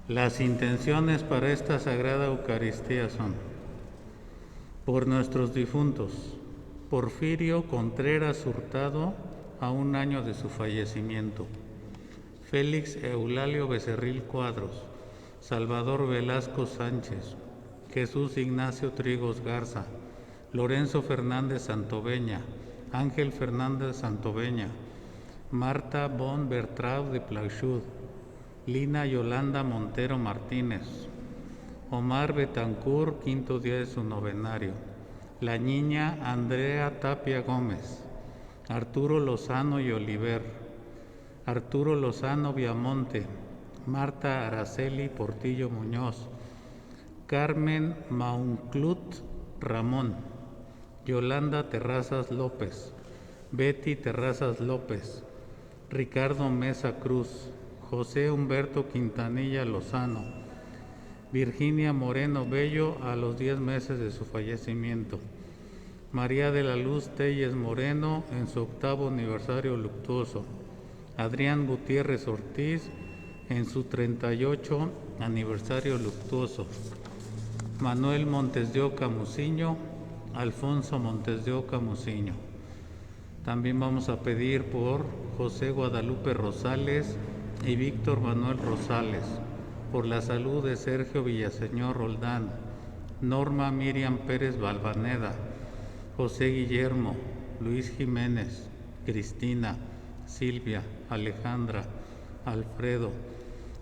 Las intenciones para esta Sagrada Eucaristía son: por nuestros difuntos, Porfirio Contreras Hurtado, a 1 año de su fallecimiento; Félix Eulalio Becerril Cuadros, Salvador Velasco Sánchez, Jesús Ignacio Trigos Garza, Lorenzo Fernández Santoveña, Ángel Fernández Santoveña, Marta Bon Bertrand de Plauchud, Lina Yolanda Montero Martínez, Omar Betancourt, 5º día de su novenario; la niña Andrea Tapia Gómez, Arturo Lozano y Oliver, Arturo Lozano Viamonte, Marta Araceli Portillo Muñoz, Carmen Maunclut Ramón, Yolanda Terrazas López, Betty Terrazas López, Ricardo Mesa Cruz, José Humberto Quintanilla Lozano, Virginia Moreno Bello, a los 10 meses de su fallecimiento; María de la Luz Telles Moreno, en su 8º aniversario luctuoso; Adrián Gutiérrez Ortiz, en su 38 aniversario luctuoso; Manuel Montes de Oca Muciño, Alfonso Montes de Oca Muciño. También vamos a pedir por José Guadalupe Rosales y Víctor Manuel Rosales, por la salud de Sergio Villaseñor Roldán, Norma Miriam Pérez Valvaneda, José Guillermo, Luis Jiménez, Cristina, Silvia, Alejandra, Alfredo,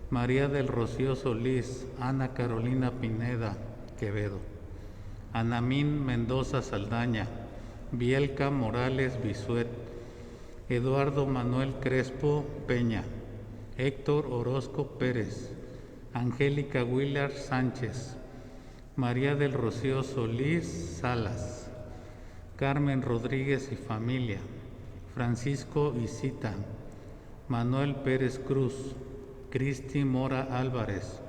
María del Rocío Solís, Ana Carolina Pineda Quevedo, Anamín Mendoza Saldaña, Bielka Morales Bisuet, Eduardo Manuel Crespo Peña, Héctor Orozco Pérez, Angélica Huilar Sánchez, María del Rocío Solís Salas, Carmen Rodríguez y familia, Francisco Isita, Manuel Pérez Cruz, Cristi Mora Álvarez,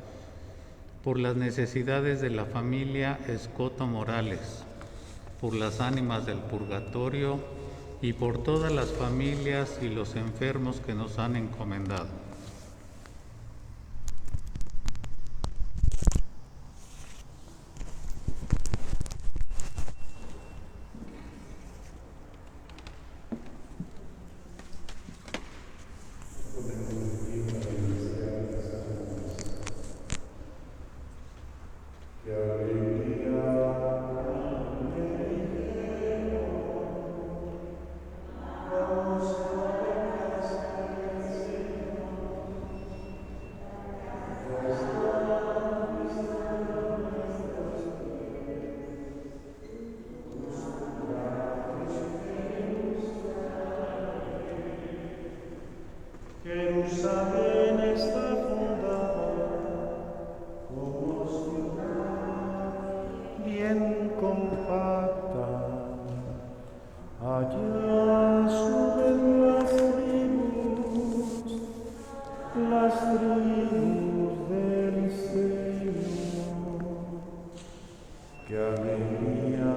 por las necesidades de la familia Escoto Morales, por las ánimas del purgatorio y por todas las familias y los enfermos que nos han encomendado. Jerusalén está fundada como ciudad bien compacta. Allá suben las tribus del Señor. Qué alegría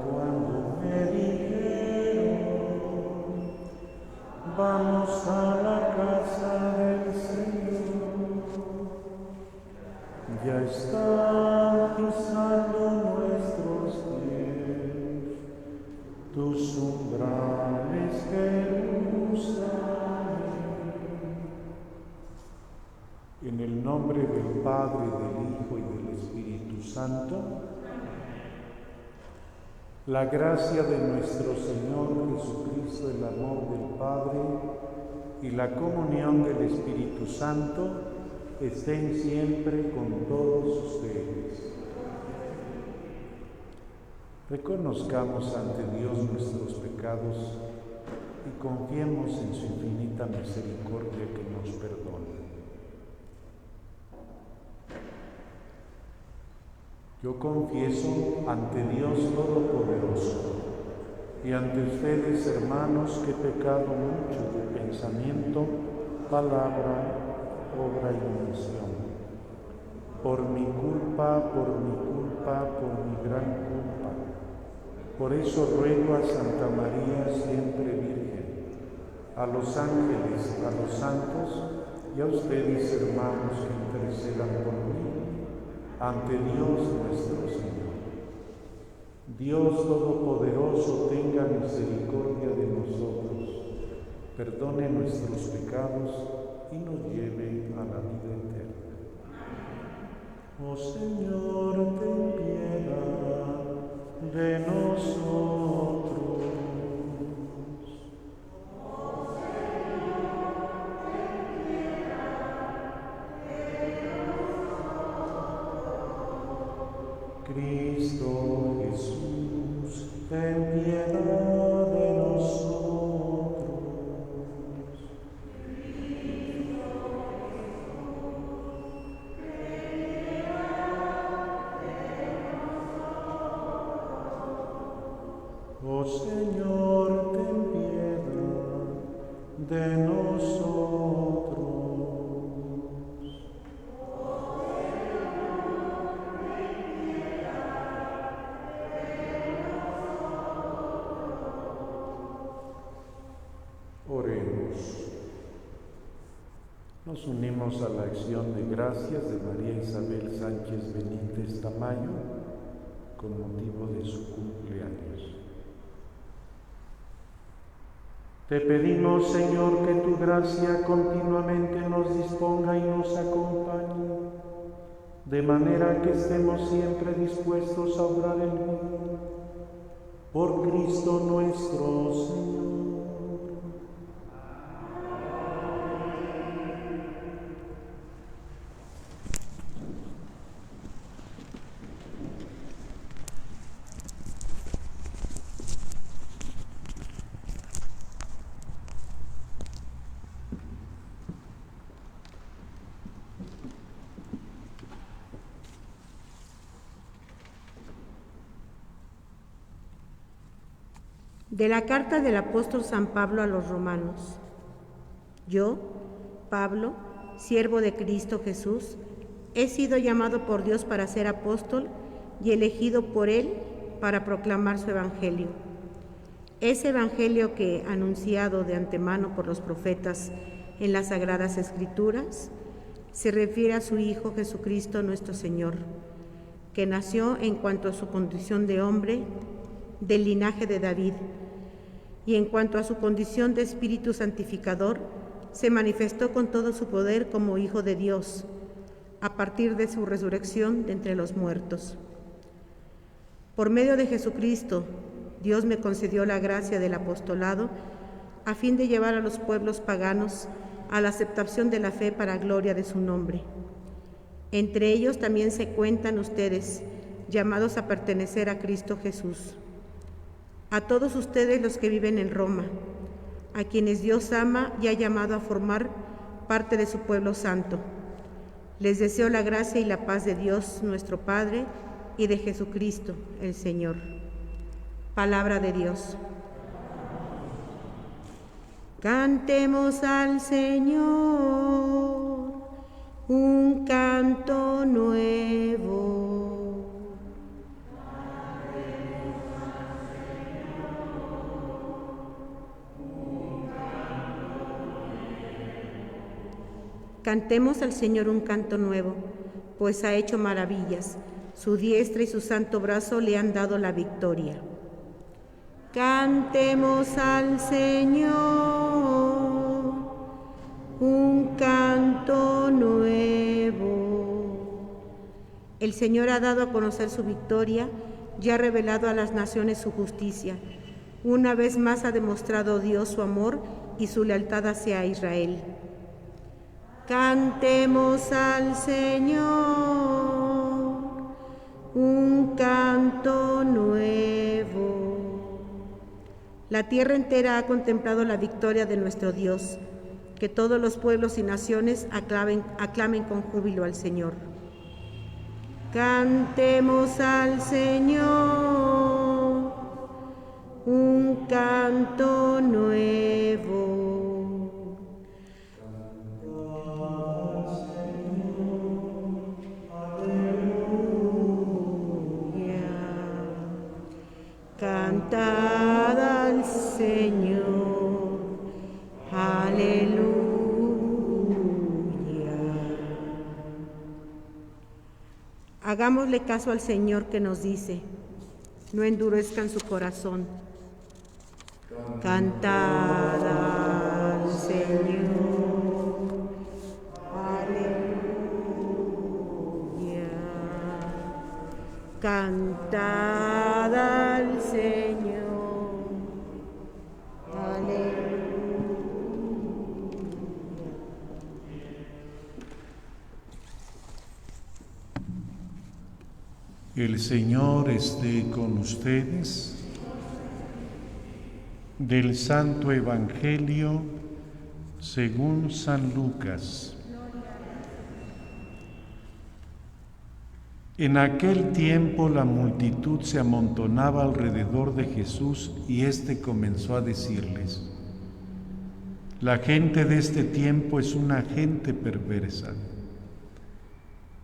cuando me dijeron: vamos a la casa del Señor. Ya están pisando nuestros pies tus umbrales, Jerusalén. En el nombre del Padre, del Hijo y del Espíritu Santo, la gracia de nuestro Señor Jesucristo, el amor del Padre y la comunión del Espíritu Santo estén siempre con todos ustedes. Reconozcamos ante Dios nuestros pecados y confiemos en su infinita misericordia que nos perdona. Yo confieso ante Dios Todopoderoso y ante ustedes, hermanos, que he pecado mucho de pensamiento, palabra, obra y omisión. Por mi culpa, por mi gran culpa. Por eso ruego a Santa María, siempre Virgen, a los ángeles, a los santos y a ustedes, hermanos, que intercedan por mí ante Dios nuestro Señor. Dios Todopoderoso tenga misericordia de nosotros, perdone nuestros pecados y nos lleve a la vida eterna. Oh Señor, ten piedad de nosotros. Cristo Jesús, ten piedad de nosotros. Oh Señor, ten piedad de nosotros. Oremos. Nos unimos a la acción de gracias de María Isabel Sánchez Benítez Tamayo con motivo de su cumpleaños. Te pedimos, Señor, que tu gracia continuamente nos disponga y nos acompañe, de manera que estemos siempre dispuestos a obrar el bien, por Cristo nuestro Señor. De la carta del apóstol San Pablo a los romanos. Yo, Pablo, siervo de Cristo Jesús, he sido llamado por Dios para ser apóstol y elegido por Él para proclamar su evangelio. Ese evangelio que, anunciado de antemano por los profetas en las Sagradas Escrituras, se refiere a su Hijo Jesucristo nuestro Señor, que nació en cuanto a su condición de hombre, del linaje de David, y en cuanto a su condición de Espíritu Santificador, se manifestó con todo su poder como Hijo de Dios, a partir de su resurrección de entre los muertos. Por medio de Jesucristo, Dios me concedió la gracia del apostolado, a fin de llevar a los pueblos paganos a la aceptación de la fe para gloria de su nombre. Entre ellos también se cuentan ustedes, llamados a pertenecer a Cristo Jesús. A todos ustedes los que viven en Roma, a quienes Dios ama y ha llamado a formar parte de su pueblo santo, les deseo la gracia y la paz de Dios nuestro Padre y de Jesucristo el Señor. Palabra de Dios. Cantemos al Señor un canto nuevo. Cantemos al Señor un canto nuevo, pues ha hecho maravillas. Su diestra y su santo brazo le han dado la victoria. Cantemos al Señor un canto nuevo. El Señor ha dado a conocer su victoria y ha revelado a las naciones su justicia. Una vez más ha demostrado Dios su amor y su lealtad hacia Israel. Cantemos al Señor un canto nuevo. La tierra entera ha contemplado la victoria de nuestro Dios. Que todos los pueblos y naciones aclamen con júbilo al Señor. Cantemos al Señor un canto nuevo. Cantad al Señor, aleluya. Hagámosle caso al Señor que nos dice, no endurezcan su corazón. Cantad al Señor, aleluya. Cantad al Señor, aleluya. El Señor esté con ustedes. Del Santo Evangelio según San Lucas. En aquel tiempo la multitud se amontonaba alrededor de Jesús y éste comenzó a decirles: la gente de este tiempo es una gente perversa.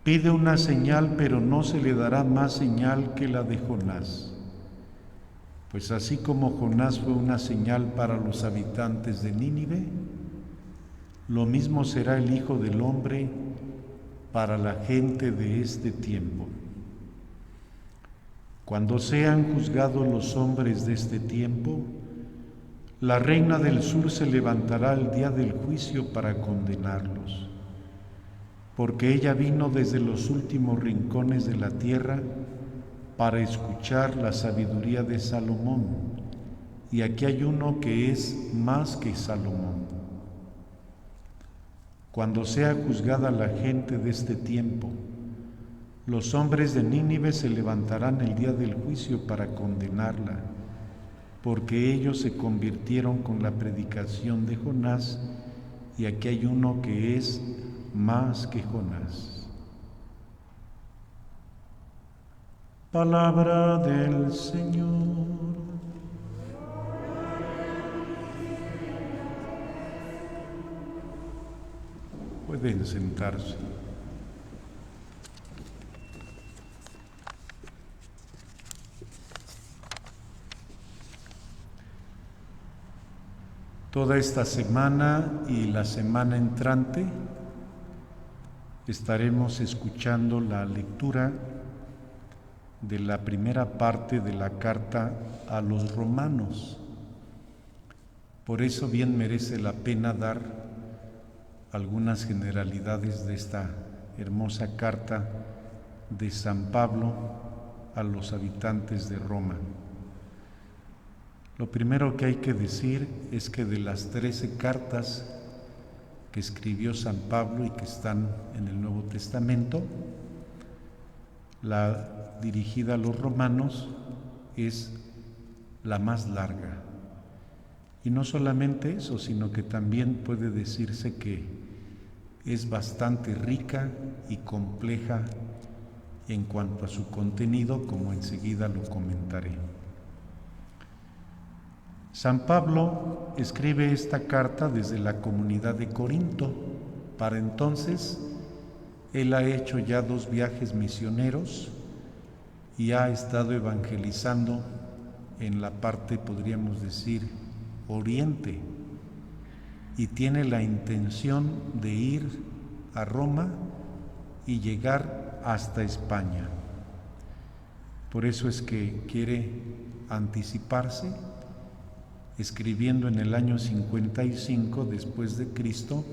Pide una señal, pero no se le dará más señal que la de Jonás. Pues así como Jonás fue una señal para los habitantes de Nínive, lo mismo será el Hijo del Hombre para la gente de este tiempo. Cuando sean juzgados los hombres de este tiempo, la reina del sur se levantará el día del juicio para condenarlos, porque ella vino desde los últimos rincones de la tierra para escuchar la sabiduría de Salomón, y aquí hay uno que es más que Salomón. Cuando sea juzgada la gente de este tiempo, los hombres de Nínive se levantarán el día del juicio para condenarla, porque ellos se convirtieron con la predicación de Jonás, y aquí hay uno que es más que Jonás. Palabra del Señor. Pueden sentarse. Toda esta semana y la semana entrante estaremos escuchando la lectura de la primera parte de la carta a los romanos. Por eso bien merece la pena dar algunas generalidades de esta hermosa carta de San Pablo a los habitantes de Roma. Lo primero que hay que decir es que de las 13 cartas que escribió San Pablo y que están en el Nuevo Testamento, la dirigida a los romanos es la más larga. Y no solamente eso, sino que también puede decirse que es bastante rica y compleja en cuanto a su contenido, como enseguida lo comentaré. San Pablo escribe esta carta desde la comunidad de Corinto. Para entonces, él ha hecho ya 2 viajes misioneros y ha estado evangelizando en la parte, podríamos decir, oriente, y tiene la intención de ir a Roma y llegar hasta España. Por eso es que quiere anticiparse, escribiendo en el año 55 después de Cristo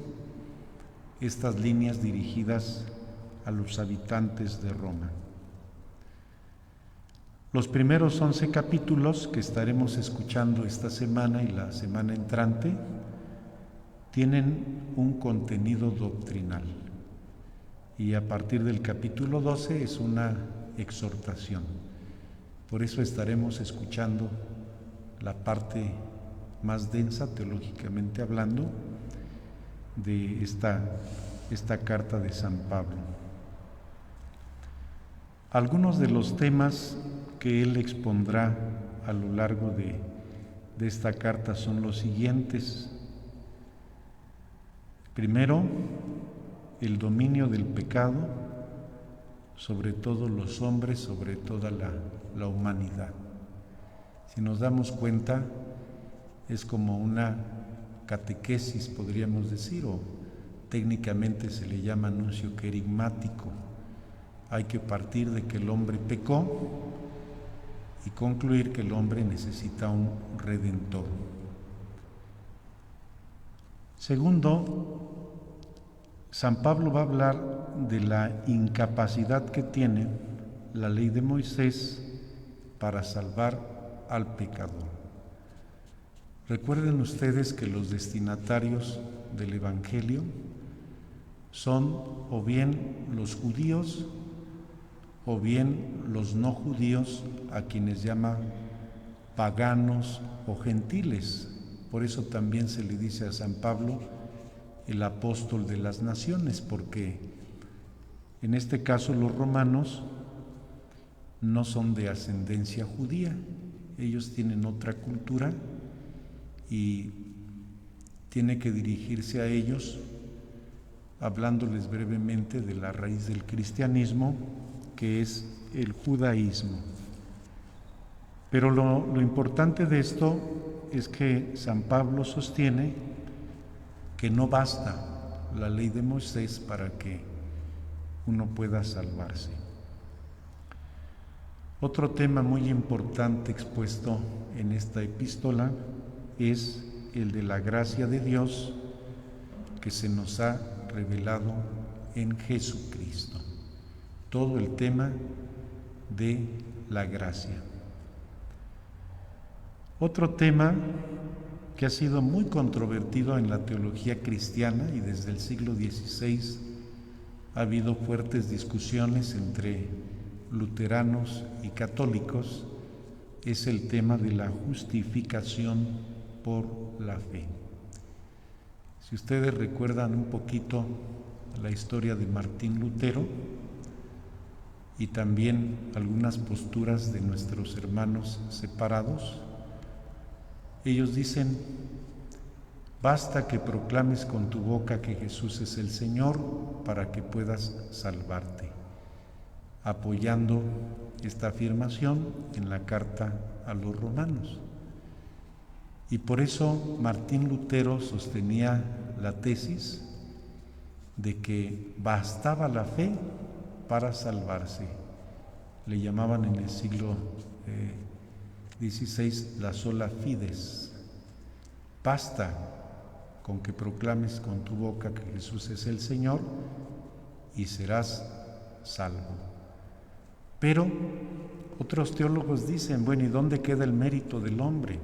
estas líneas dirigidas a los habitantes de Roma. Los primeros 11 capítulos que estaremos escuchando esta semana y la semana entrante tienen un contenido doctrinal, y a partir del capítulo 12 es una exhortación. Por eso estaremos escuchando la parte más densa, teológicamente hablando, de esta carta de San Pablo. Algunos de los temas que él expondrá a lo largo de esta carta son los siguientes. Primero, el dominio del pecado sobre todos los hombres, sobre toda la humanidad. Si nos damos cuenta, es como una catequesis, podríamos decir, o técnicamente se le llama anuncio querigmático, Hay que partir de que el hombre pecó y concluir que el hombre necesita un redentor. Segundo, San Pablo va a hablar de la incapacidad que tiene la ley de Moisés para salvar al pecador. Recuerden ustedes que los destinatarios del Evangelio son o bien los judíos o bien los no judíos, a quienes llama paganos o gentiles. Por eso también se le dice a San Pablo el apóstol de las naciones, porque en este caso los romanos no son de ascendencia judía, ellos tienen otra cultura y tiene que dirigirse a ellos hablándoles brevemente de la raíz del cristianismo, que es el judaísmo. Pero lo importante de esto es que San Pablo sostiene que no basta la ley de Moisés para que uno pueda salvarse. Otro tema muy importante expuesto en esta epístola es el de la gracia de Dios que se nos ha revelado en Jesucristo. Todo el tema de la gracia. Otro tema que ha sido muy controvertido en la teología cristiana y desde el siglo XVI ha habido fuertes discusiones entre luteranos y católicos, es el tema de la justificación por la fe. Si ustedes recuerdan un poquito la historia de Martín Lutero y también algunas posturas de nuestros hermanos separados, ellos dicen: basta que proclames con tu boca que Jesús es el Señor para que puedas salvarte, apoyando esta afirmación en la carta a los romanos. Y por eso Martín Lutero sostenía la tesis de que bastaba la fe para salvarse. Le llamaban en el siglo XVI la sola fides. Basta con que proclames con tu boca que Jesús es el Señor y serás salvo. Pero otros teólogos dicen, bueno, ¿y dónde queda el mérito del hombre?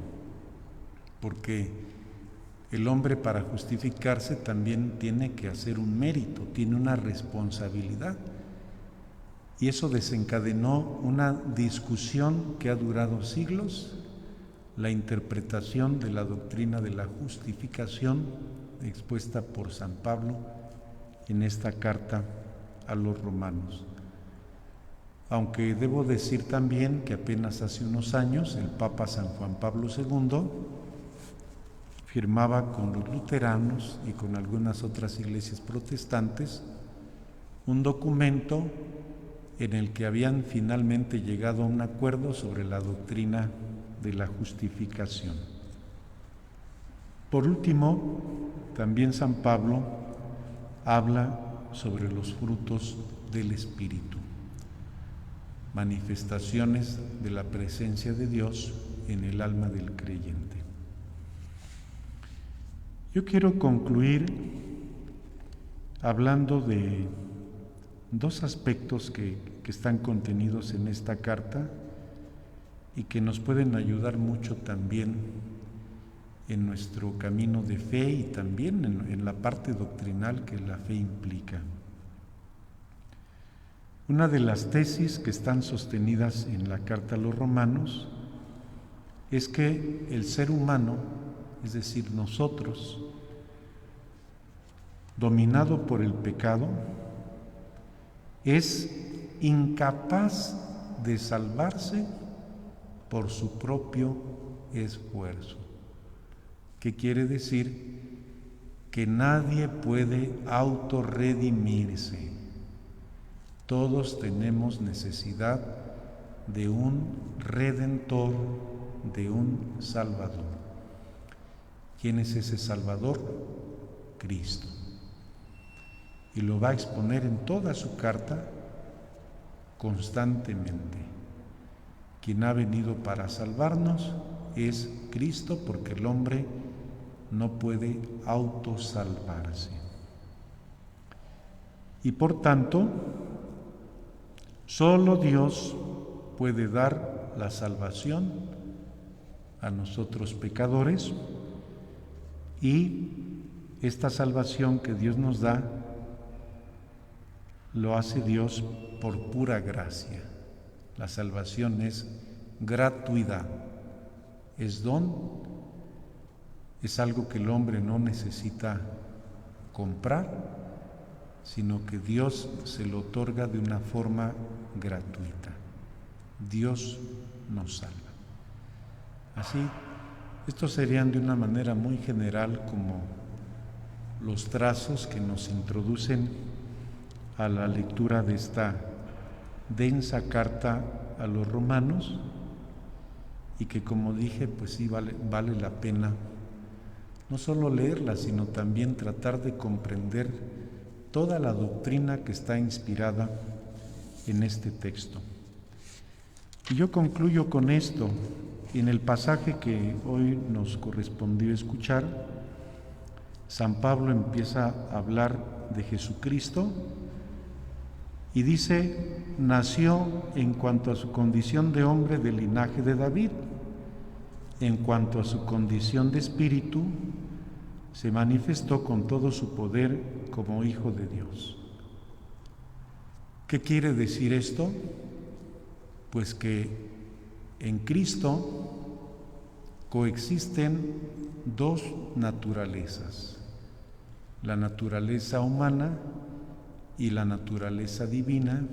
Porque el hombre, para justificarse, también tiene que hacer un mérito, tiene una responsabilidad. Y eso desencadenó una discusión que ha durado siglos, la interpretación de la doctrina de la justificación expuesta por San Pablo en esta carta a los romanos. Aunque debo decir también que apenas hace unos años el Papa San Juan Pablo II firmaba con los luteranos y con algunas otras iglesias protestantes un documento en el que habían finalmente llegado a un acuerdo sobre la doctrina de la justificación. Por último, también San Pablo habla sobre los frutos del Espíritu, manifestaciones de la presencia de Dios en el alma del creyente. Yo quiero concluir hablando de dos aspectos que están contenidos en esta carta y que nos pueden ayudar mucho también en nuestro camino de fe y también en la parte doctrinal que la fe implica. Una de las tesis que están sostenidas en la carta a los romanos es que el ser humano, es decir, nosotros, dominado por el pecado, es incapaz de salvarse por su propio esfuerzo. ¿Qué quiere decir? Que nadie puede autorredimirse. Todos tenemos necesidad de un redentor, de un salvador. ¿Quién es ese salvador? Cristo. Y lo va a exponer en toda su carta constantemente. Quien ha venido para salvarnos es Cristo, porque el hombre no puede autosalvarse. Y por tanto, solo Dios puede dar la salvación a nosotros pecadores, y esta salvación que Dios nos da lo hace Dios por pura gracia. La salvación es gratuidad, es don, es algo que el hombre no necesita comprar, sino que Dios se lo otorga de una forma gratuita. Dios nos salva. Así, estos serían de una manera muy general como los trazos que nos introducen a la lectura de esta densa carta a los romanos, y que, como dije, pues sí vale la pena no solo leerla, sino también tratar de comprender toda la doctrina que está inspirada en este texto. Y yo concluyo con esto. En el pasaje que hoy nos correspondió escuchar, San Pablo empieza a hablar de Jesucristo y dice: nació en cuanto a su condición de hombre del linaje de David, en cuanto a su condición de espíritu, se manifestó con todo su poder como Hijo de Dios. ¿Qué quiere decir esto? Pues que en Cristo coexisten dos naturalezas, la naturaleza humana y la naturaleza divina,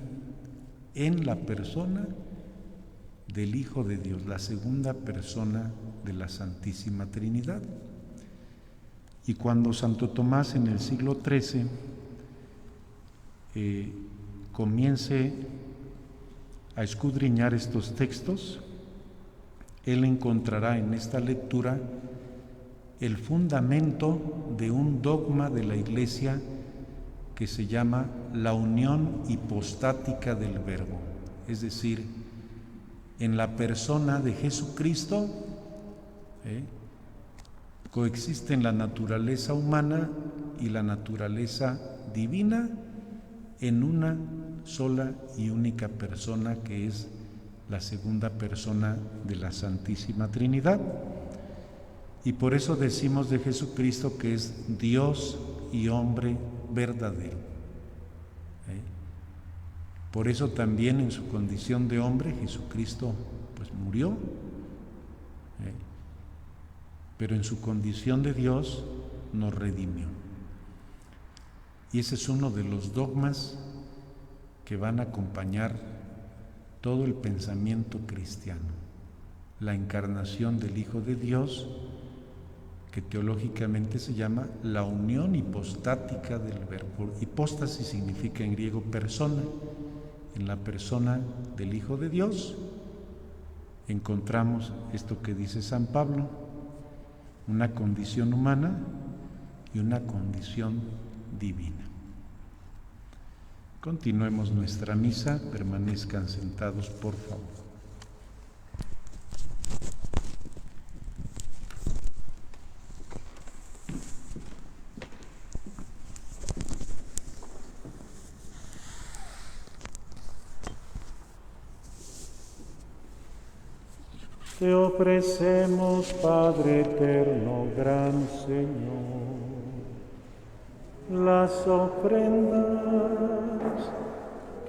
en la persona del Hijo de Dios, la segunda persona de la Santísima Trinidad. Y cuando Santo Tomás en el siglo XIII comience a escudriñar estos textos, él encontrará en esta lectura el fundamento de un dogma de la Iglesia que se llama la unión hipostática del Verbo, es decir, en la persona de Jesucristo coexisten la naturaleza humana y la naturaleza divina en una sola y única persona, que es la segunda persona de la Santísima Trinidad. Y por eso decimos de Jesucristo que es Dios y hombre verdadero. Por eso también en su condición de hombre Jesucristo pues murió, pero en su condición de Dios nos redimió. Y ese es uno de los dogmas que van a acompañar todo el pensamiento cristiano, la encarnación del Hijo de Dios, que teológicamente se llama la unión hipostática del Verbo. Hipóstasis significa en griego persona. En la persona del Hijo de Dios encontramos esto que dice San Pablo: una condición humana y una condición divina. Continuemos nuestra misa, permanezcan sentados, por favor. Te ofrecemos, Padre eterno, gran Señor, las ofrendas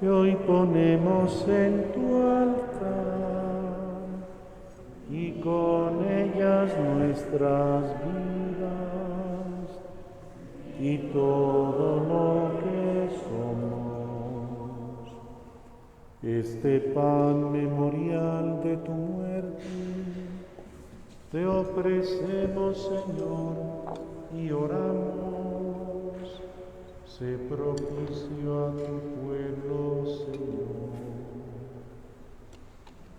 que hoy ponemos en tu altar, y con ellas nuestras vidas y todo lo que somos. Este pan memorial de tu muerte te ofrecemos, Señor, y oramos. Sé propicio a tu pueblo, Señor.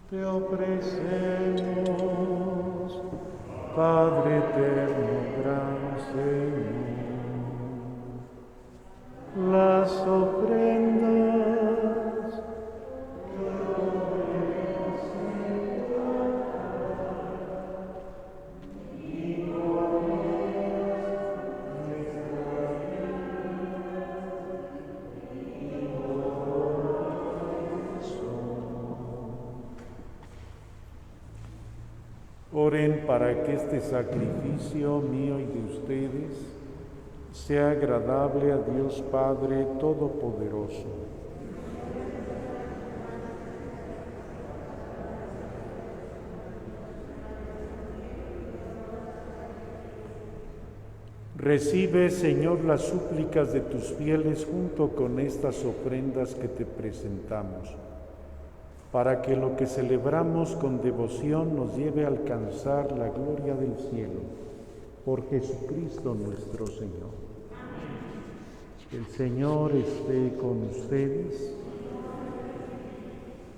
Te ofrecemos, Padre eterno, gran Señor, las ofrendas Oren para que este sacrificio mío y de ustedes sea agradable a Dios Padre Todopoderoso. Recibe, Señor, las súplicas de tus fieles junto con estas ofrendas que te presentamos, para que lo que celebramos con devoción nos lleve a alcanzar la gloria del cielo. Por Jesucristo nuestro Señor. El Señor esté con ustedes.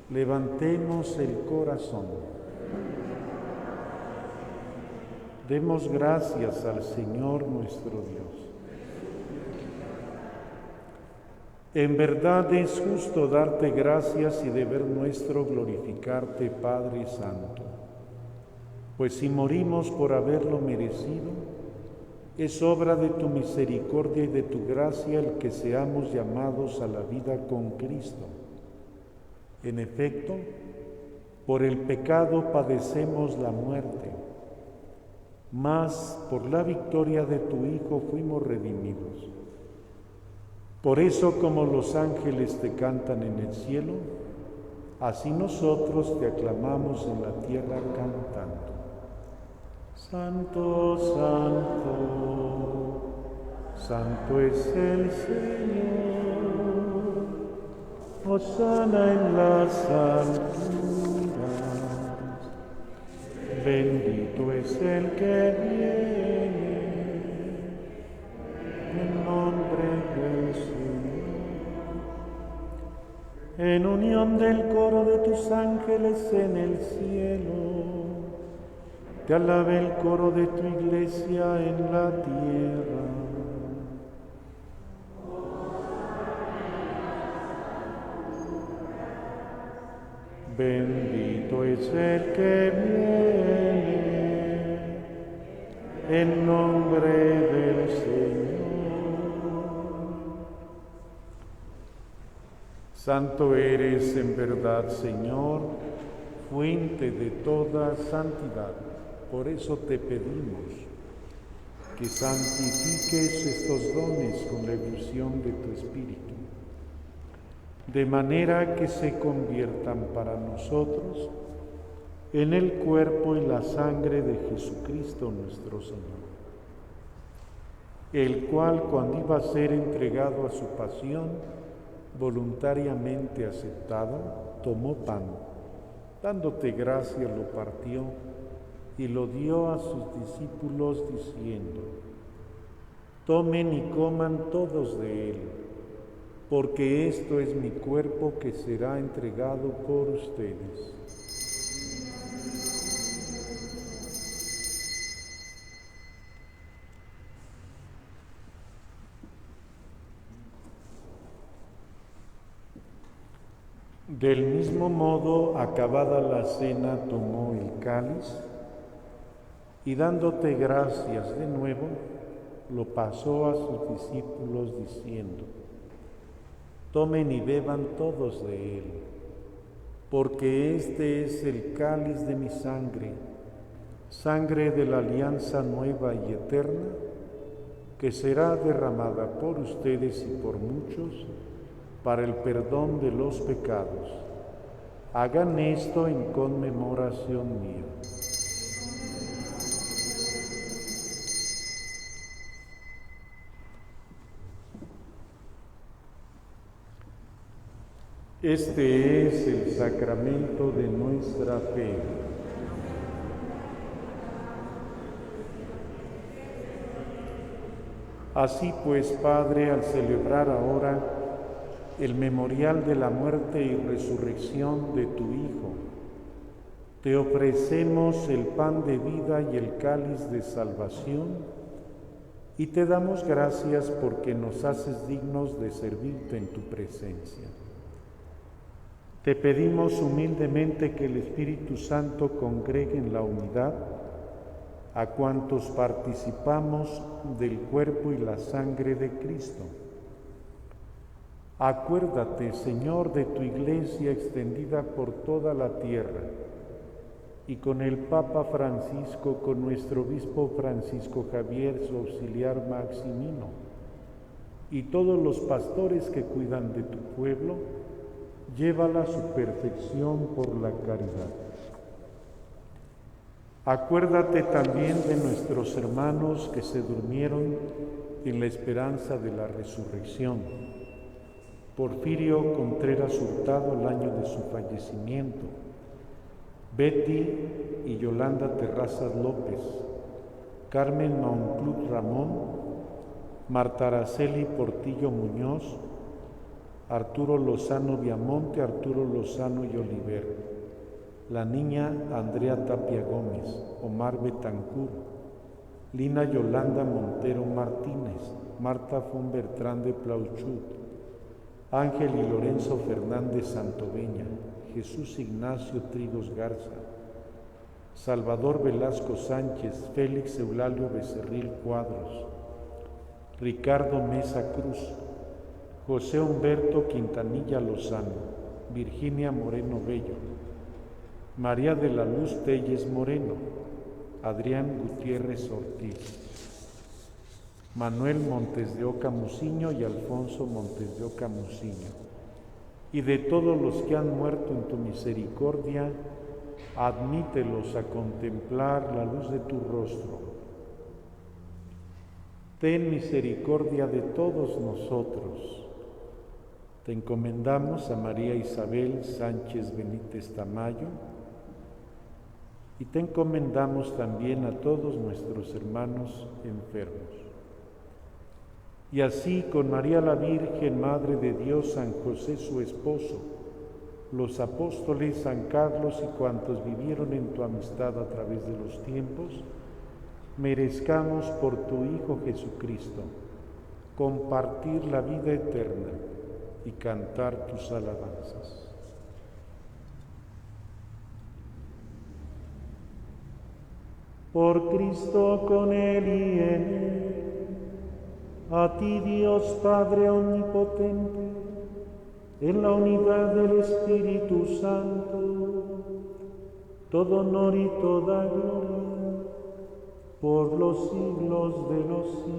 Levantemos el corazón. Demos gracias al Señor nuestro Dios. En verdad es justo darte gracias y deber nuestro glorificarte, Padre Santo. Pues si morimos por haberlo merecido, es obra de tu misericordia y de tu gracia el que seamos llamados a la vida con Cristo. En efecto, por el pecado padecemos la muerte, mas por la victoria de tu Hijo fuimos redimidos. Por eso, como los ángeles te cantan en el cielo, así nosotros te aclamamos en la tierra cantando. Santo, santo, santo es el Señor, hosana en las alturas, bendito es el que viene en nombre del Señor. En unión del coro de tus ángeles en el cielo, te alabe el coro de tu iglesia en la tierra. Bendito es el que viene en nombre del Señor. Santo eres en verdad, Señor, fuente de toda santidad. Por eso te pedimos que santifiques estos dones con la efusión de tu Espíritu, de manera que se conviertan para nosotros en el cuerpo y la sangre de Jesucristo nuestro Señor, el cual, cuando iba a ser entregado a su pasión, voluntariamente aceptado, tomó pan, dándote gracias, lo partió y lo dio a sus discípulos diciendo: tomen y coman todos de él, porque esto es mi cuerpo que será entregado por ustedes. Del mismo modo, acabada la cena, tomó el cáliz y dándote gracias de nuevo, lo pasó a sus discípulos diciendo: tomen y beban todos de él, porque este es el cáliz de mi sangre, sangre de la alianza nueva y eterna, que será derramada por ustedes y por muchos para el perdón de los pecados. Hagan esto en conmemoración mía. Este es el sacramento de nuestra fe. Así pues, Padre, al celebrar ahora el memorial de la muerte y resurrección de tu Hijo, te ofrecemos el pan de vida y el cáliz de salvación, y te damos gracias porque nos haces dignos de servirte en tu presencia. Te pedimos humildemente que el Espíritu Santo congregue en la unidad a cuantos participamos del cuerpo y la sangre de Cristo. Acuérdate, Señor, de tu Iglesia extendida por toda la tierra y con el Papa Francisco, con nuestro obispo Francisco Javier, su auxiliar Maximino, y todos los pastores que cuidan de tu pueblo, llévala a su perfección por la caridad. Acuérdate también de nuestros hermanos que se durmieron en la esperanza de la resurrección. Porfirio Contreras Hurtado, el año de su fallecimiento. Betty y Yolanda Terrazas López. Carmen Monclús Ramón. Marta Araceli Portillo Muñoz. Arturo Lozano Viamonte, Arturo Lozano y Oliver. La niña Andrea Tapia Gómez, Omar Betancur, Lina Yolanda Montero Martínez, Marta von Bertrán de Plauchut, Ángel y Lorenzo Fernández Santoveña, Jesús Ignacio Trigos Garza, Salvador Velasco Sánchez, Félix Eulalio Becerril Cuadros, Ricardo Mesa Cruz, José Humberto Quintanilla Lozano, Virginia Moreno Bello, María de la Luz Telles Moreno, Adrián Gutiérrez Ortiz, Manuel Montes de Oca Muciño y Alfonso Montes de Oca Muciño, y de todos los que han muerto en tu misericordia, admítelos a contemplar la luz de tu rostro. Ten misericordia de todos nosotros. Te encomendamos a María Isabel Sánchez Benítez Tamayo, y te encomendamos también a todos nuestros hermanos enfermos. Y así con María la Virgen, Madre de Dios, San José su esposo, los apóstoles, San Carlos y cuantos vivieron en tu amistad a través de los tiempos, merezcamos por tu Hijo Jesucristo compartir la vida eterna y cantar tus alabanzas. Por Cristo, con Él y en Él, a ti Dios Padre Omnipotente, en la unidad del Espíritu Santo, todo honor y toda gloria, por los siglos de los siglos.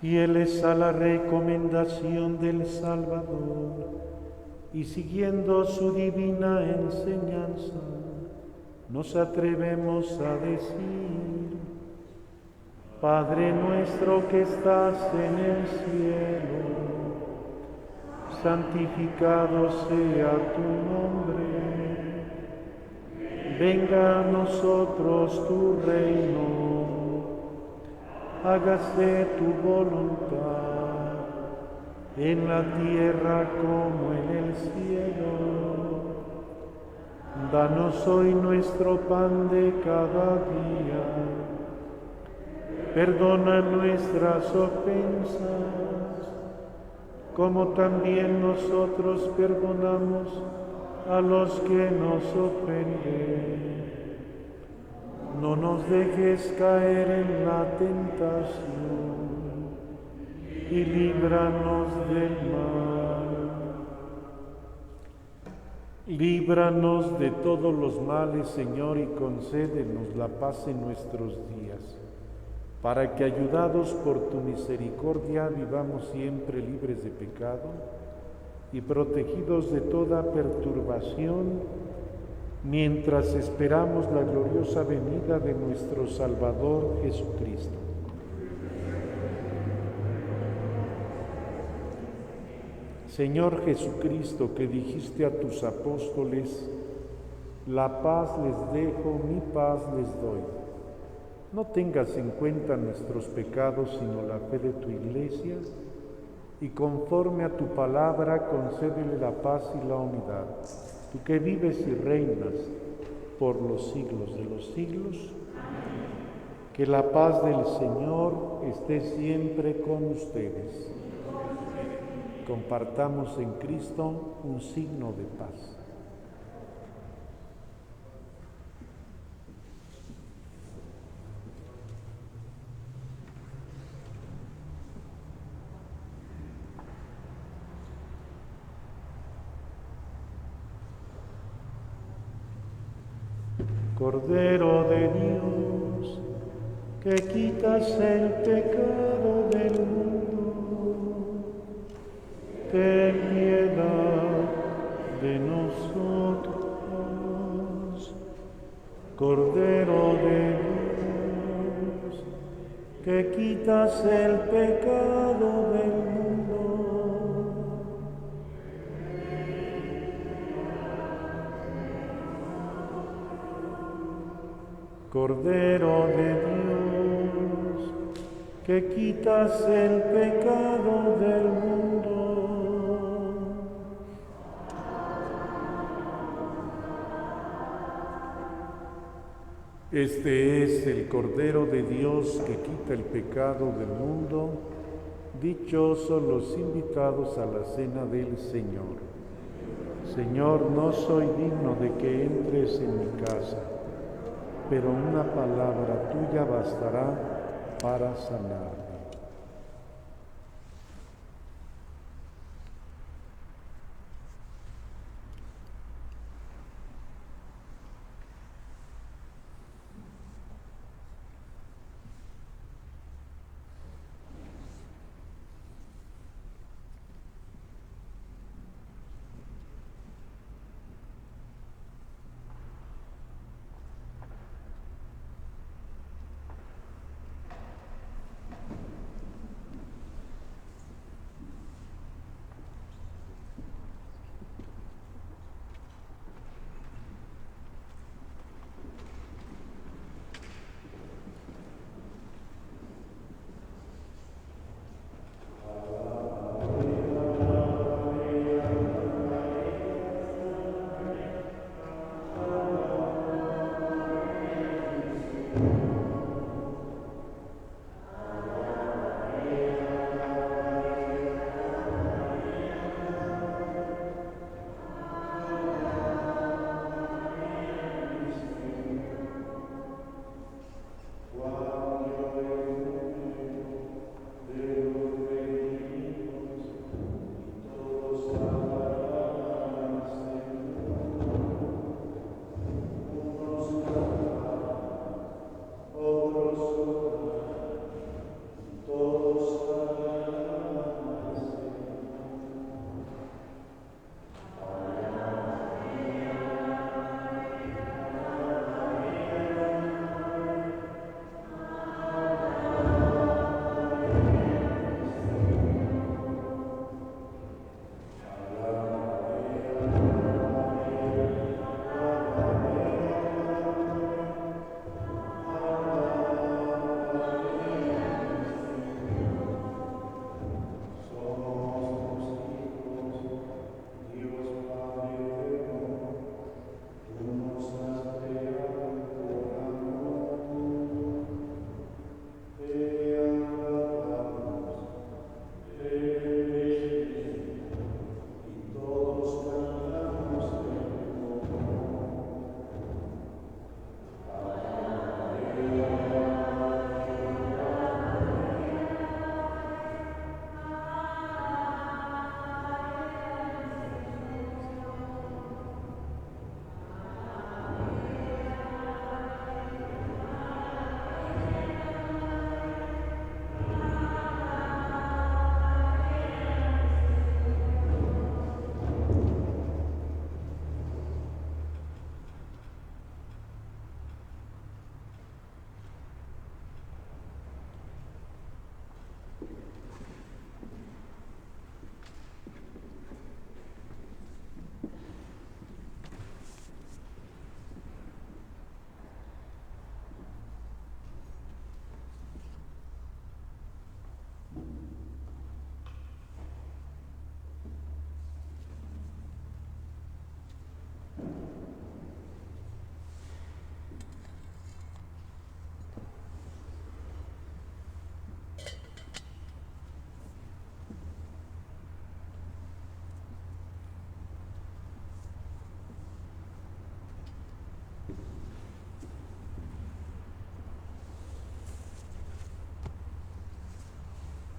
Fieles a la recomendación del Salvador, y siguiendo su divina enseñanza, nos atrevemos a decir: Padre nuestro que estás en el cielo, santificado sea tu nombre. Venga a nosotros tu reino, hágase tu voluntad, en la tierra como en el cielo. Danos hoy nuestro pan de cada día. Perdona nuestras ofensas, como también nosotros perdonamos a los que nos ofenden. No nos dejes caer en la tentación, y líbranos del mal. Líbranos de todos los males, Señor, y concédenos la paz en nuestros días, para que, ayudados por tu misericordia, vivamos siempre libres de pecado y protegidos de toda perturbación, mientras esperamos la gloriosa venida de nuestro Salvador Jesucristo. Señor Jesucristo, que dijiste a tus apóstoles: la paz les dejo, mi paz les doy. No tengas en cuenta nuestros pecados, sino la fe de tu Iglesia, y conforme a tu palabra concédele la paz y la unidad. Tú que vives y reinas por los siglos de los siglos, que la paz del Señor esté siempre con ustedes. Compartamos en Cristo un signo de paz. Cordero de Dios, que quitas el pecado del mundo, ten piedad de nosotros. Cordero de Dios, que quitas el pecado del mundo, Cordero de Dios, que quitas el pecado del mundo. Este es el Cordero de Dios que quita el pecado del mundo. Dichosos los invitados a la cena del Señor. Señor, no soy digno de que entres en mi casa, pero una palabra tuya bastará para sanarme.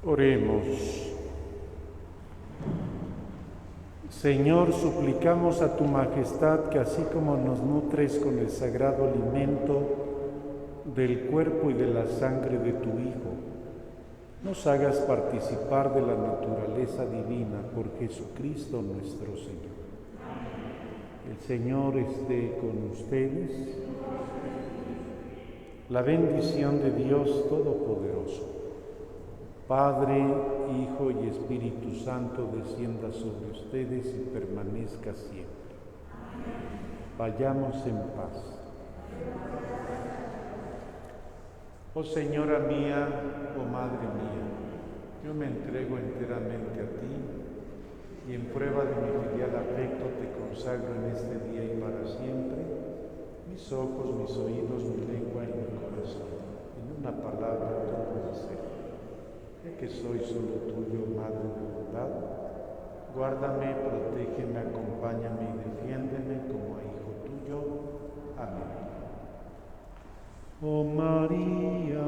Oremos. Señor, suplicamos a tu majestad que así como nos nutres con el sagrado alimento del cuerpo y de la sangre de tu Hijo, nos hagas participar de la naturaleza divina por Jesucristo nuestro Señor. El Señor esté con ustedes. La bendición de Dios Todopoderoso, Padre, Hijo y Espíritu Santo, descienda sobre ustedes y permanezca siempre. Vayamos en paz. Oh Señora mía, oh Madre mía, yo me entrego enteramente a ti y en prueba de mi filial afecto te consagro en este día y para siempre mis ojos, mis oídos, mi lengua y mi corazón. En una palabra, todo mi ser. Ya que soy solo tuyo, Madre de bondad, guárdame, protégeme, acompáñame y defiéndeme como a hijo tuyo. Amén. Oh María,